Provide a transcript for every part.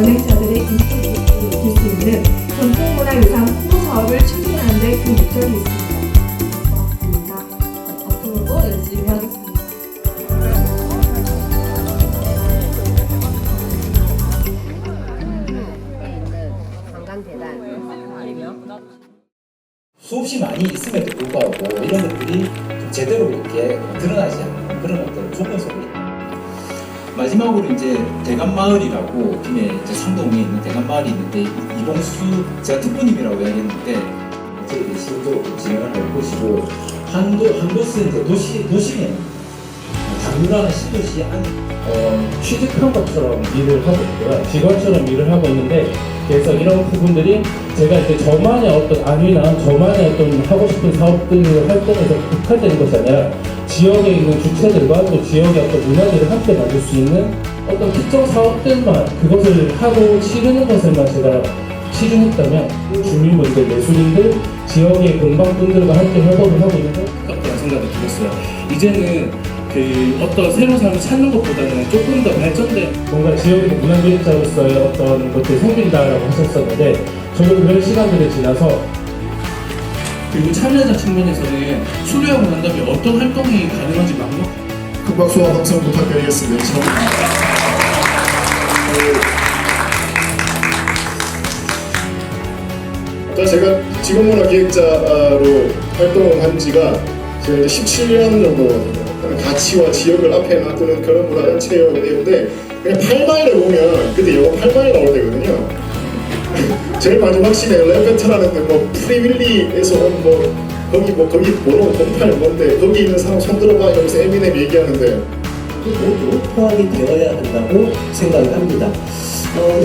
연행자들의 인기를 높일 수 있는 전통문화유산 홍보 사업을 추진하는 데 그 목적이 있습니다. 고맙습니다. 앞으로도 열심히 하겠습니다. 수없이 많이 있음에도 불구하고 이런 것들이 제대로 이렇게 드러나지 않는 그런 어떤 조건 속에 마지막으로 이제 대감마을이라고 김해 이제 상동에 있는 대감마을이 있는데 이봉수 제가 특보님이라고 이야기했는데 저희들이 시도적으로 진행을 할 것이고 한 곳은 이제 도심에 장류라는 신도시 안 취직한 것처럼 일을 하고 있고요. 직원처럼 일을 하고 있는데 그래서 이런 부분들이 제가 이제 저만의 어떤 안위나 저만의 어떤 하고 싶은 사업들을 활동에서 국한되는 것이 아니라 지역에 있는 주체들과 또 지역의 어떤 문화들을 함께 만들 수 있는 어떤 특정 사업들만 그것을 하고 치르는 것에만 제가 치중했다면 주민분들, 예술인들, 지역의 공방분들과 함께 협업을 하고 있는 같다는 생각이 들었어요. 이제는 그 어떤 새로운 삶을 찾는 것보다는 조금 더 발전된 뭔가 지역의 문화기획자로서의 어떤 것들이 생긴다라고 하셨었는데 저도 그런 시간들을 지나서 그리고 참여자 측면에서는 수료하고 난 다음에 어떤 활동이 가능한지 막막 큰 박수와 함성 부탁드리겠습니다. 제가 지역문화기획자로 활동을 한 지가 제가 이제 17년 정도 가치와 지역을 앞에 놔두는 그런 문화단체였는데 그냥 8마일에 보면 그때 영어 8마일 나올 때거든요. 제일 마지막 씬에 레페트라는데 뭐 프리윌리에서 온 거기 뭐로 08 뭔데 거기 있는 사람 손 들어봐 이러면서 에미넴 얘기하는데 모두 포함이 되어야 한다고 생각을 합니다.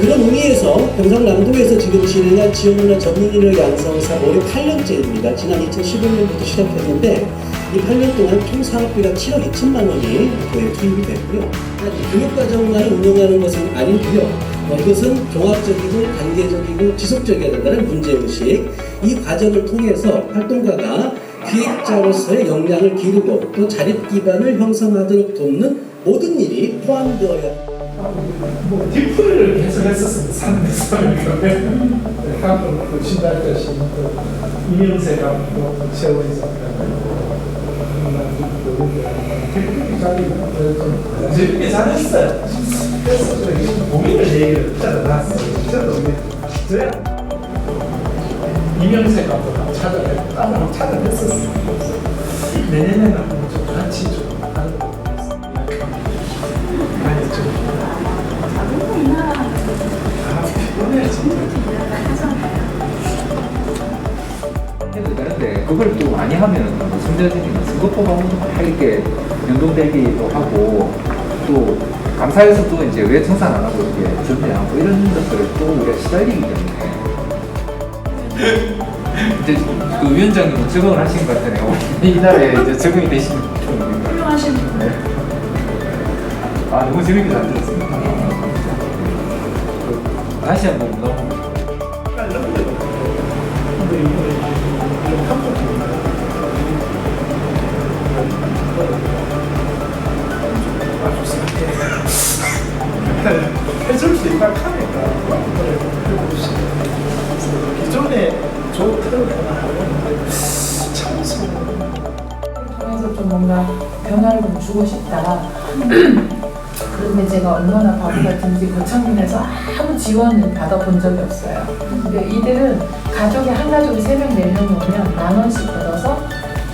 그런 의미에서 경상남도에서 지금 진행한 지역문화 전문인력 양성사 올해 8년째입니다. 지난 2015년부터 시작했는데 이 8년 동안 총 사업비가 7억 2천만 원이 도에 투입이 됐고요. 교육과정만 운영하는 것은 아니고요. 이것은 종합적이고 단계적이고 지속적이어야 된다는 문제의식, 이 과정을 통해서 활동가가 기획자로서의 역량을 기르고 또 자립 기반을 형성하도록 돕는 모든 일이 포함되어야 뭐 뒷풀이를 계속 했었습니다. 산에서 한번 신발자씨 이명세 감독 세월에서 재밌게 잘했어요. 그래서 고민을 얘기를 놨어요. 진짜 너무 저야 이명세 감독하고 찾아뵙고 다른 찾아뵀었어요. 내년에는 좀 같이 좀 하는 거 많이 좀 해도 되는데 그걸 또 많이 하면 선배들이나 선거법하고 이렇게 연동되기도 하고 또 감사에서도 이제 왜 청산 안 하고 이렇게 준비하고 이런 것들을 또 우리가 시달리기 때문에 이제 그 위원장님은 적응을 하신 것 같아요. 이날에 이제 적응이 되신 분 훌륭하신 분. 네. 아 너무 재밌게 잘 들었습니다. 다시 한번 너무 해줄 수 있다 하니까 기존에 좋던 참소 통해서 좀 뭔가 변화를 좀 주고 싶다. 그런데 제가 얼마나 바보 같은지 고창군에서 아무 지원을 받아본 적이 없어요. 근데 이들은 가족이 한 가족이 3명, 4명이 오면 10,000원씩 받아서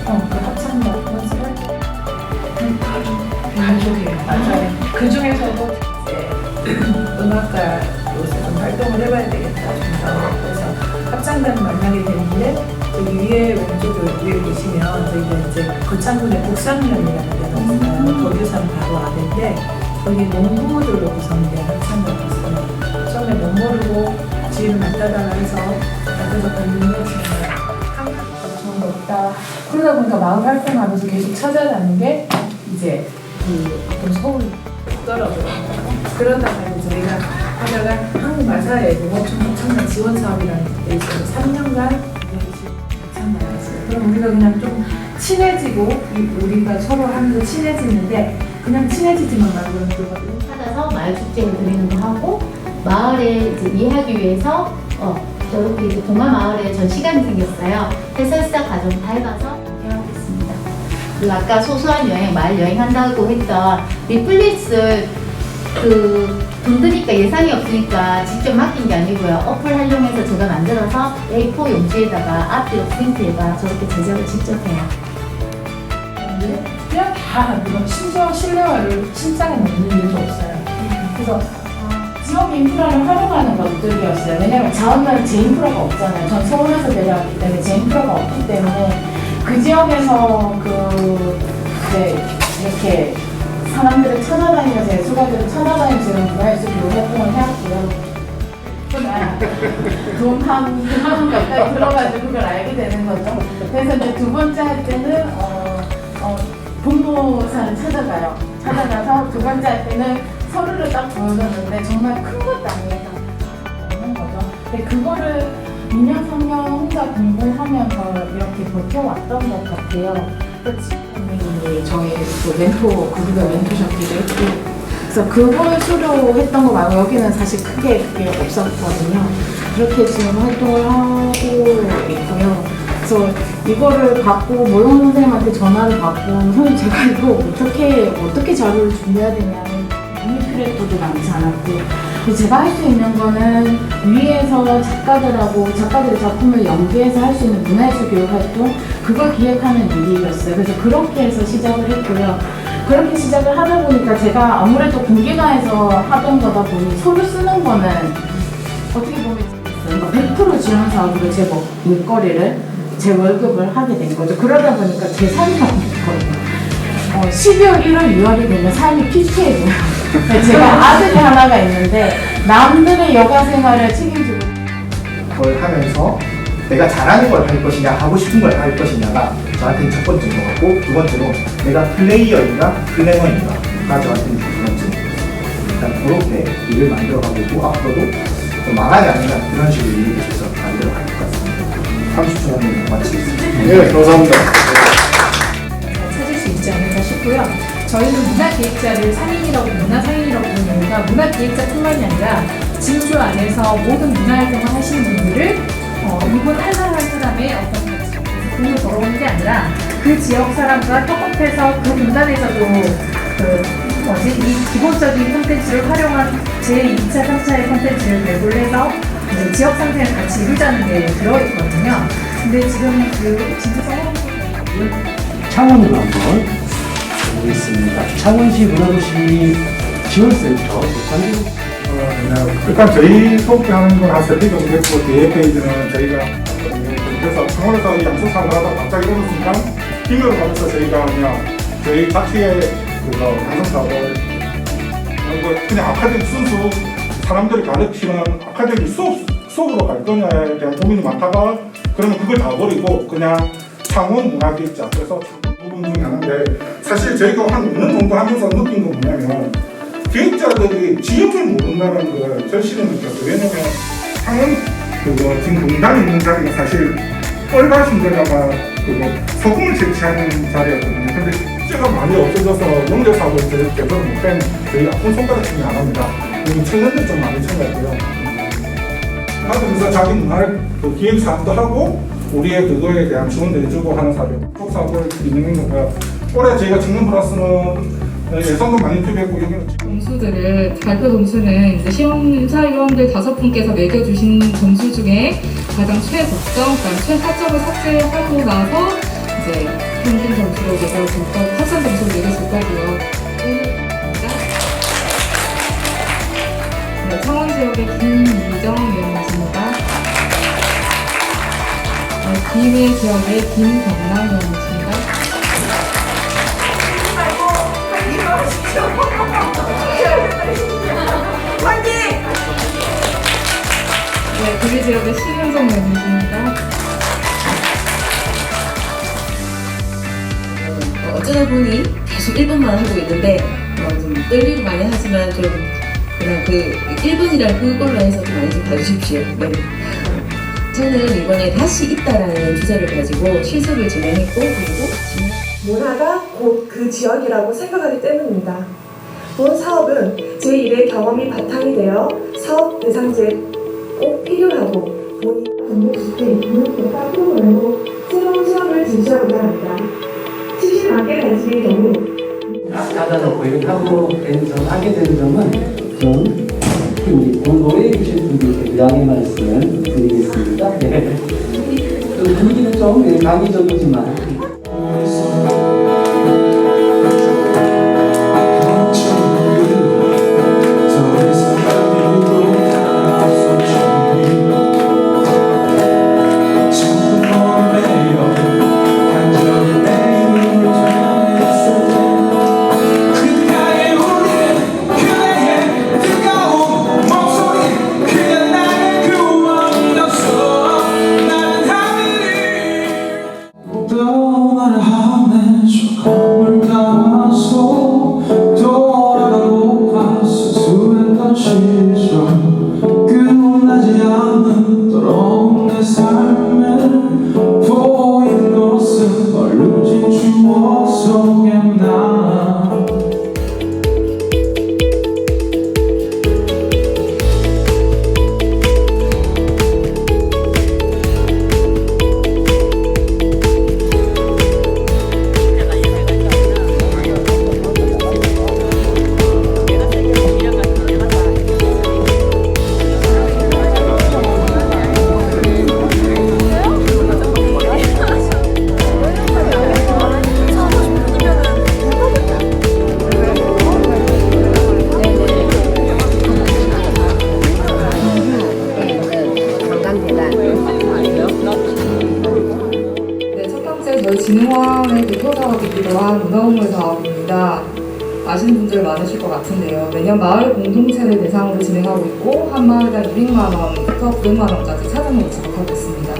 그 합창단 연습할 때 가족이에요. 맞아요. 그 중에서도 음악가로서 좀 활동을 해봐야 되겠다 그래서 합창단을 만나게 되는데 여기 위에 왼쪽에 위에 보시면 저희가 이제 고창군의 국산면이라는 데가 있어요. 거기산 바로 아래인데 거기 농부모들로 구성된 합창단이었어요. 처음에 못 모르고 지인을 맡아달라 해서 맡아서 갔는데 정말 항상 좋은 거 없다. 그러다 보니까 마을 활동하면서 계속 찾아가는 게 이제 그 서울 있더라고요. 그러다가 이제 저희가 하다가 한국마사회 농업청년 지원 사업이라는 데 있어서 3년간 마찬가지였어요. 그럼 우리가 그냥 좀 친해지고 우리가 서로 하면서 친해지는데 그냥 친해지지만 말고는 또 찾아서 마을 축제를 드리는 거 하고 마을에 이제 이해하기 위해서 저렇게 이제 동화 마을에 전시관이 생겼어요. 해설사 가정 밟아서 개방했습니다. 그리고 아까 소소한 여행, 마을 여행한다고 했던 리플릿을 돈 드니까 예산이 없으니까 직접 맡긴 게 아니고요. 어플 활용해서 제가 만들어서 A4 용지에다가 앞뒤로 프린트해가 저렇게 제작을 직접 해요. 그냥 다 심지어 실내화를 신장에 넣는 일도 없어요. 그래서 지역 인프라를 활용하는 것들이었어요. 왜냐면 자원은 제 인프라가 없잖아요. 전 서울에서 내려왔기 때문에 제 인프라가 없기 때문에 그 지역에서 이렇게 사람들을 찾아다니면서 예술가들을 찾아다니면서 이런 문화예술 교육 활동을 해왔고요. 돈 9만 원 가까이 들어가지고 그걸 알게 되는 거죠. 그래서 이제 두 번째 할 때는 본부사를 찾아가서 두 번째 할 때는 서류를 딱 보여줬는데 정말 큰 것도 아니에요. 없는 거죠. 근데 그거를 2년, 3년 혼자 공부하면서 이렇게 버텨왔던 것 같아요. 지금이 저희 그룹의 멘토셨기도 했고, 그래서 그걸 수료했던 거 말고 여기는 사실 크게 그게 없었거든요. 그렇게 지금 활동을 하고 있고요. 그래서 이거를 받고 모형 선생님한테 전화를 받고 선생님 제가 이거 어떻게 자료를 준비해야 되냐는 피드백도 많지 않았고, 제가 할 수 있는 거는 위에서 작가들의 작품을 연계해서 할 수 있는 문화예술 교육 활동, 그걸 기획하는 일이었어요. 그래서 그렇게 해서 시작을 했고요. 그렇게 시작을 하다 보니까 제가 아무래도 공개가에서 하던 거다 보니 서류 쓰는 거는 어떻게 보면 100% 지원 사업으로 제 일거리를, 제 월급을 하게 된 거죠. 그러다 보니까 제 삶이 없거든요. 12월, 1월, 6월이 되면 삶이 피폐해져요. 제가 아들이 하나가 있는데 남들의 여가 생활을 책임지고 걸 하면서 내가 잘하는 걸 할 것이냐, 하고 싶은 걸 할 것이냐가 저한테는 첫 번째인 것 같고, 두 번째로 내가 플레이어인가 플래너인가가 저한테는 두 번째인 것 같아요. 일단 그렇게 일을 만들어가고 앞으로도 좀 망하지 않는 그런 식으로 일을 계속해서 만들어갈 것 같습니다. 30초 정도 마치겠습니다. 네, 감사합니다. 찾을 수 있지 않을까 싶고요. 저희는 문화기획자를 상인이라고 부르는 이유가 문화기획자뿐만이 아니라 진주 안에서 모든 문화활동을 하시는 분들을 이분 한 사람의 어떤 돈을 벌어오는 게 아니라 그 지역 사람과 협업해서 그 공간에서도 이 기본적인 콘텐츠를 활용한 제2차, 3차의 콘텐츠를 배분을 해서 지역 상생을 같이 이루자는 게 들어있거든요. 근데 지금 진주 창원으로 한번 보겠습니다. 창원시 문화도시 지원센터 일단 저희 소개하는 건 한 3페이지 정도 됐고, 뒤에 페이지는 저희가 그래서 창원에서 이 양수상을 하다가 갑자기 어느 순간 힘을 가면서 저희가 그냥 저희 자체의 양성사업을 그냥 아카데미 순수 사람들이 가르치는 아카데미 수업으로 갈 거냐에 대한 고민이 많다가, 그러면 그걸 다 버리고 그냥 창원 문화기획자, 그래서 부분 중에 하나인데, 사실 저희가 한 2년 정도 하면서 느낀 건 뭐냐면 기획자들이 지역을 모른다는 걸 절실히 느꼈어요. 왜냐면 창원 지금 공단에 있는 자리가 사실 뻘가신 데다가 소금을 채취하는 자리였거든요. 근데 숙제가 많이 없어져서 영재사업을 저희 개설 못한 저희 아픈 손가락 중에 하나입니다. 청년들 좀 많이 참여했고요. 하면서 자기 문화를 기획사업도 하고 우리의 그거에 대한 지원도 해주고 하는 사업을 진행한 거고요. 올해 저희가 청년 플러스는 예산도 많이 투입했고, 점수들을 발표 점수는 이제 시험사위원들 5분께서 매겨주신 점수 중에 가장 최고점, 그다음 최하점을 삭제하고 나서 이제 평균 점수로 매겨줄 거고, 합산 점수로 매겨줄 거고요. 네, 창원 지역의 김미정 위원이십니다. 김해 지역의 김경남 위원이십니다. 네, 구리 지역의 신은정 위원이십니다. 어쩌다 보니 계속 1번만 하고 있는데 좀 떨리고 많이 하지만 좀 그냥 그 1번이랑 그걸로 해서 좀 많이 좀 봐주십시오. 네. 저는 이번에 다시 있다라는 주제를 가지고 실습을 진행했고, 그리고 문화가 곧 그 지역이라고 생각하기 때문입니다. 본 사업은 제1의 경험이 바탕이 되어 사업 대상제 꼭 필요하고 본인 전국시대 있는 대가 프로그램으로 새로운 시험을 진시하고자 합니다. 70만 가지의 경우 아까도 고객하고 하게 된 점은 전 우리 본도에 계신 분들께 미안의 말씀을 드리겠습니다. 네. 분위기는 좀 강의적이지만 저희 진흥원의 대표 사업이기도 한 문화공물 사업입니다. 아시는 분들 많으실 것 같은데요. 매년 마을 공동체를 대상으로 진행하고 있고 한 마을당 200만원부터 900만원까지 차등으로 지급하고 있습니다.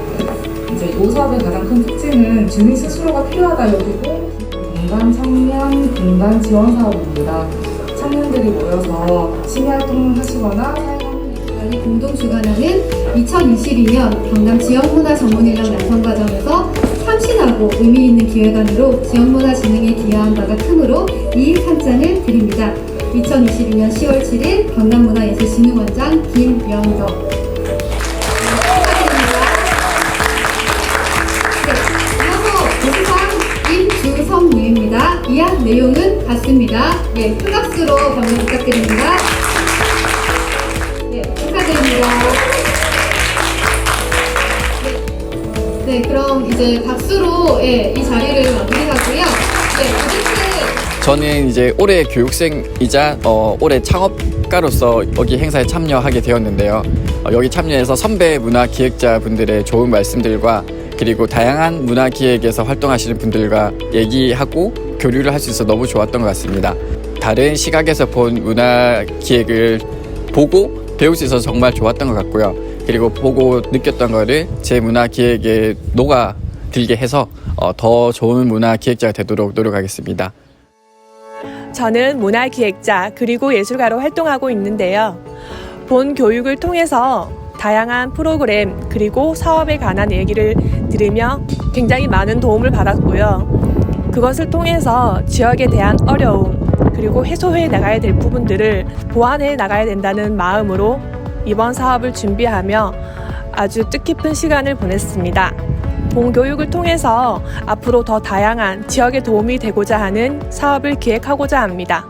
이제 이 사업의 가장 큰 특징은 주민 스스로가 필요하다 여기고 공간 청년 공간 지원 사업입니다. 청년들이 모여서 취미 활동을 하시거나 공동 주관하는 2022년 경남 지역문화 전문인력 양성과정에서 참신하고 의미 있는 기획안으로 지역문화 진흥에 기여한 바가 크므로 이 상장을 드립니다. 2022년 10월 7일 경남문화예술진흥원장 김영덕. 축하드립니다. 네, 이어서 부상 임주성무입니다. 이한 내용은 같습니다. 네, 큰 박수로 격려 부탁드립니다. 네, 축하드립니다. 네, 그럼 이제 박수로 이 자리를 마무리하고요. 네, 프로젝트. 저는 이제 올해 교육생이자 올해 창업가로서 여기 행사에 참여하게 되었는데요. 여기 참여해서 선배 문화 기획자분들의 좋은 말씀들과 그리고 다양한 문화 기획에서 활동하시는 분들과 얘기하고 교류를 할 수 있어서 너무 좋았던 것 같습니다. 다른 시각에서 본 문화 기획을 보고 배울 수 있어서 정말 좋았던 것 같고요. 그리고 보고 느꼈던 거를 제 문화 기획에 녹아들게 해서 더 좋은 문화 기획자가 되도록 노력하겠습니다. 저는 문화 기획자 그리고 예술가로 활동하고 있는데요. 본 교육을 통해서 다양한 프로그램 그리고 사업에 관한 얘기를 들으며 굉장히 많은 도움을 받았고요. 그것을 통해서 지역에 대한 어려움 그리고 해소해 나가야 될 부분들을 보완해 나가야 된다는 마음으로 이번 사업을 준비하며 아주 뜻깊은 시간을 보냈습니다. 본 교육을 통해서 앞으로 더 다양한 지역에 도움이 되고자 하는 사업을 기획하고자 합니다.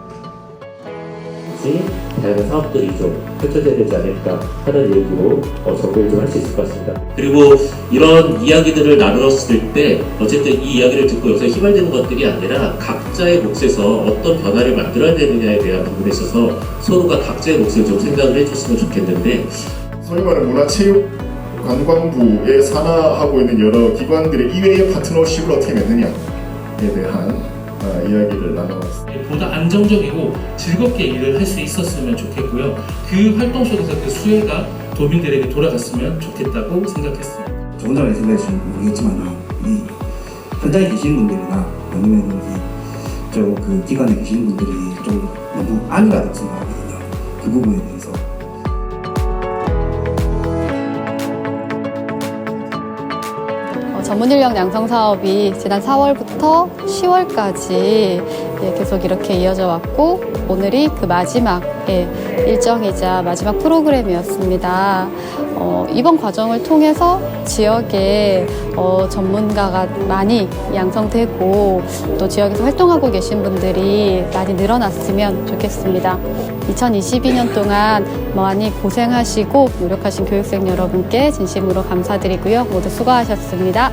다양한 사업들이 좀 펼쳐져야 되지 않을까 하는 얘기로 접근을 좀 할 수 있을 것 같습니다. 그리고 이런 이야기들을 나눴을 때 어쨌든 이 이야기를 듣고 여기서 휘발되는 것들이 아니라 각자의 몫에서 어떤 변화를 만들어야 되느냐에 대한 부분에 있어서 서로가 각자의 몫을 좀 생각을 해줬으면 좋겠는데 소위 말하는 문화체육관광부에 산하하고 있는 여러 기관들의 이외의 파트너십을 어떻게 맺느냐에 대한 이야기를 나눠봤습니다. 보다 안정적이고 즐겁게 일을 할 수 있었으면 좋겠고요. 그 활동 속에서 그 수혜가 도민들에게 돌아갔으면 좋겠다고 생각했습니다. 저 혼자 말씀하실지 모르겠지만 이 현장에 계시는 분들이나 아니면 그 기관에 계시는 분들이 좀 너무 안일하다고 생각하거든요. 그 부분에 대해서. 전문인력 양성 사업이 지난 4월부터 10월까지 계속 이렇게 이어져 왔고 오늘이 그 마지막 일정이자 마지막 프로그램이었습니다. 이번 과정을 통해서 지역에 전문가가 많이 양성되고 또 지역에서 활동하고 계신 분들이 많이 늘어났으면 좋겠습니다. 2022년 동안 많이 고생하시고 노력하신 교육생 여러분께 진심으로 감사드리고요. 모두 수고하셨습니다.